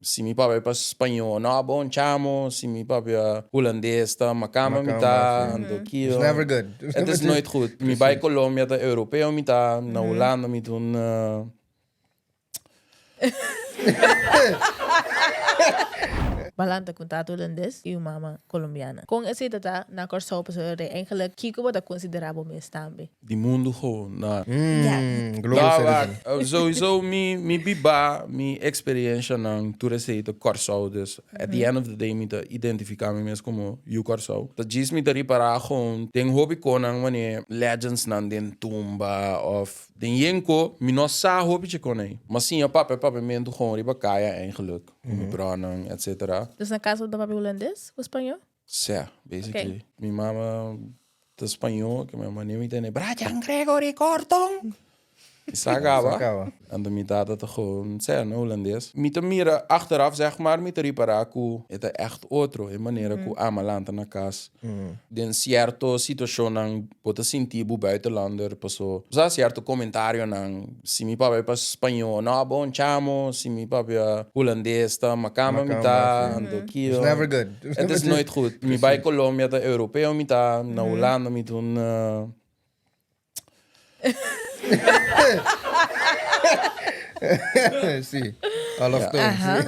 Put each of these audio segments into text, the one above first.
Si mi papi pa Espanhol, no, bon chamo. Si mi papi Hollandees, dan makama Makama, mita, sim. ando It's kio. never good. Het is nooit goed. Mi bij Colombia, de Europeo mita, na Hollanda mi doen. Balanta contato holandês e uma mama colombiana. Com esse data na corso pessoa de eigenlijk kiko wat considerabo me stambe. Die mundo gewoon. Na. Global Daar citizen. sowieso mi biba, mi experiência ng toerisite Corsau. Dus at the end of the day, mi te identificar me mes como you Corsau. Dat gis mi te ripara gewoon. Den hobby konang wanneer legends nan den tumba of den yenko. Mi no sa hobby je konay. Maar zie je papa mento gewoon riba kaya eigenlijk. Mi branang, et cetera. Dus na caso do papi holandês ou espanhol? Ja, basically. Okay. Mi mama de Espanhol, que minha mãe me tem, Brian Gregory Gordon. Isagaba. En de mitad dat gewoon zijn Hollandees. Met de mieren achteraf, zeg maar, met de riparaku, het is echt otro. In manier ku amalanta na kas. Den cierto situación ang pota sintibu buitenlander, paso. Za cierto comentario nang, si mi papa pas Espanhol, no, bon chamo, si mi papa Hollandees, dan makama mita, ando kio. It's never good. Het is nooit goed. Mi bij Colombia, de Europeo mita, na Hollanda mi doen. Sí. Allochtoon.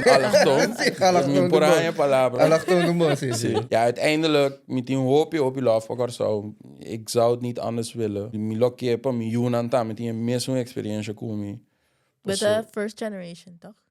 Allochtoon. Sí, allochtoon. Por ahí palabra. Allochtoon de mos, sí. Ja, uiteindelijk, met die hoopje op je lafvakker zou, ik zou het niet anders willen. Mi lokje pa mi Yunanta, met die mes een experience komi. Met de first generation, toch?